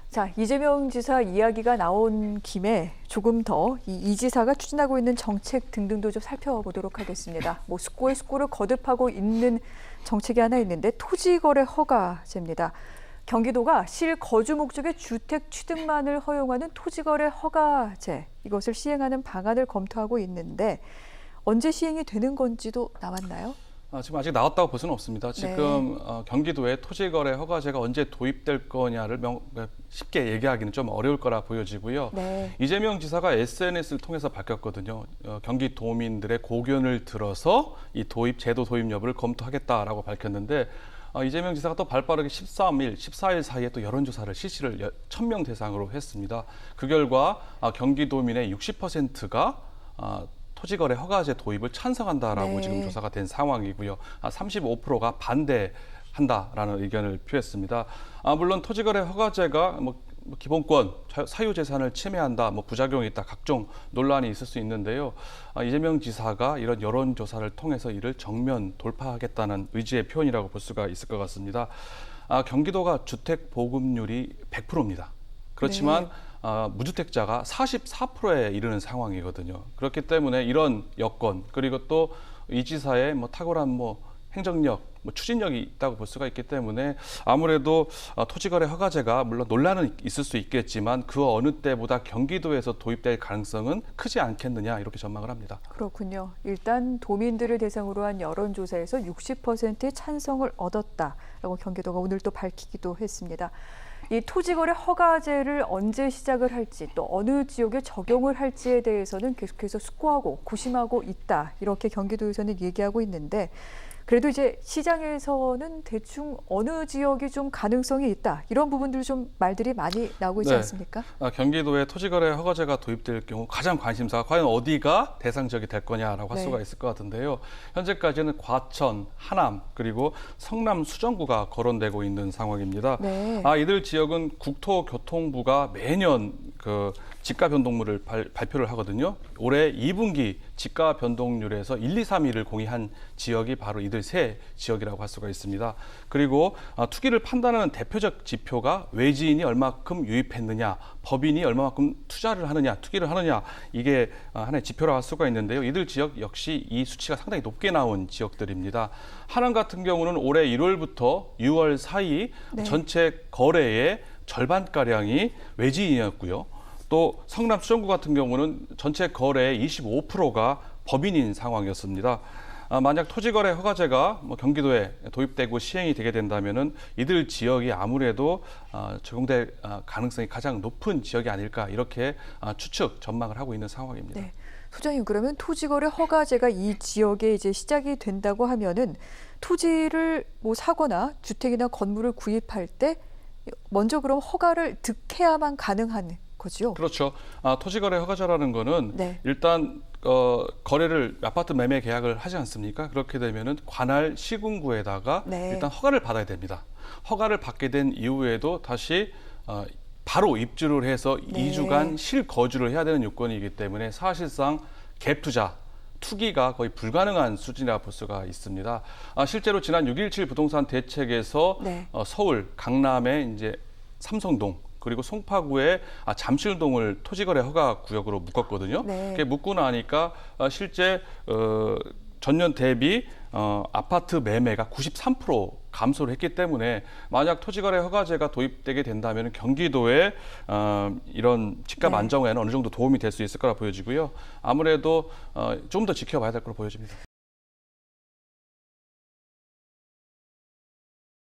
자, 이재명 지사 이야기가 나온 김에 조금 더 이 지사가 추진하고 있는 정책 등등도 좀 살펴보도록 하겠습니다. 뭐 숙고에 숙고를 거듭하고 있는 정책이 하나 있는데 토지거래 허가제입니다. 경기도가 실거주 목적의 주택 취득만을 허용하는 토지거래 허가제, 이것을 시행하는 방안을 검토하고 있는데 언제 시행이 되는 건지도 나왔나요? 지금 아직 나왔다고 볼 수는 없습니다. 지금 경기도에 토지거래 허가제가 언제 도입될 거냐를 쉽게 얘기하기는 좀 어려울 거라 보여지고요. 네. 이재명 지사가 SNS를 통해서 밝혔거든요. 경기도민들의 고견을 들어서 이 제도 도입 여부를 검토하겠다라고 밝혔는데 이재명 지사가 또 발빠르게 13일, 14일 사이에 또 여론조사를 실시를 1,000명 대상으로 했습니다. 그 결과 경기도민의 60%가 토지거래 허가제 도입을 찬성한다라고 네. 지금 조사가 된 상황이고요. 35%가 반대한다라는 의견을 표했습니다. 물론 토지거래 허가제가 뭐 기본권, 사유재산을 침해한다, 부작용이 있다, 각종 논란이 있을 수 있는데요. 이재명 지사가 이런 여론조사를 통해서 이를 정면 돌파하겠다는 의지의 표현이라고 볼 수가 있을 것 같습니다. 경기도가 주택 보급률이 100%입니다. 그렇지만 네. 무주택자가 44%에 이르는 상황이거든요. 그렇기 때문에 이런 여건, 그리고 또 이 지사의 탁월한 행정력, 추진력이 있다고 볼 수가 있기 때문에 아무래도 토지거래 허가제가 물론 논란은 있을 수 있겠지만 그 어느 때보다 경기도에서 도입될 가능성은 크지 않겠느냐, 이렇게 전망을 합니다. 그렇군요. 일단 도민들을 대상으로 한 여론조사에서 60%의 찬성을 얻었다라고 경기도가 오늘 또 밝히기도 했습니다. 이 토지거래 허가제를 언제 시작을 할지 또 어느 지역에 적용을 할지에 대해서는 계속해서 숙고하고 고심하고 있다, 이렇게 경기도에서는 얘기하고 있는데 그래도 이제 시장에서는 대충 어느 지역이 좀 가능성이 있다, 이런 부분들 좀 말들이 많이 나오고 있지 않습니까? 경기도에 토지거래 허가제가 도입될 경우 가장 관심사가 과연 어디가 대상 지역이 될 거냐라고 할 수가 있을 것 같은데요. 현재까지는 과천, 하남, 그리고 성남 수정구가 거론되고 있는 상황입니다. 네. 이들 지역은 국토교통부가 매년 지가 변동률을 발표를 하거든요. 올해 2분기 지가 변동률에서 1, 2, 3위를 공개한 지역이 바로 이들 세 지역이라고 할 수가 있습니다. 그리고 투기를 판단하는 대표적 지표가 외지인이 얼마큼 유입했느냐, 법인이 얼마만큼 투자를 하느냐, 투기를 하느냐, 이게 하나의 지표라고 할 수가 있는데요. 이들 지역 역시 이 수치가 상당히 높게 나온 지역들입니다. 하남 같은 경우는 올해 1월부터 6월 사이 전체 거래의 절반가량이 외지인이었고요. 또 성남 수정구 같은 경우는 전체 거래의 25%가 법인인 상황이었습니다. 만약 토지거래 허가제가 경기도에 도입되고 시행이 되게 된다면은 이들 지역이 아무래도 적용될 가능성이 가장 높은 지역이 아닐까, 이렇게 전망을 하고 있는 상황입니다. 네. 소장님, 그러면 토지거래 허가제가 이 지역에 이제 시작이 된다고 하면은 토지를 사거나 주택이나 건물을 구입할 때 먼저 그럼 허가를 득해야만 가능한 거죠? 그렇죠. 토지거래 허가제라는 거는 일단 거래를 아파트 매매 계약을 하지 않습니까? 그렇게 되면은 관할 시군구에다가 일단 허가를 받아야 됩니다. 허가를 받게 된 이후에도 다시 바로 입주를 해서 2주간 실거주를 해야 되는 요건이기 때문에 사실상 갭 투자, 투기가 거의 불가능한 수준이라 볼 수가 있습니다. 실제로 지난 6.17 부동산 대책에서 서울, 강남의 이제 삼성동, 그리고 송파구의 잠실동을 토지거래 허가 구역으로 묶었거든요. 그게 묶고 나니까 실제 전년 대비 아파트 매매가 93% 감소를 했기 때문에 만약 토지거래 허가제가 도입되게 된다면 경기도의 이런 집값 안정에는 어느 정도 도움이 될 수 있을 거라 보여지고요. 아무래도 좀 더 지켜봐야 될 거로 보여집니다.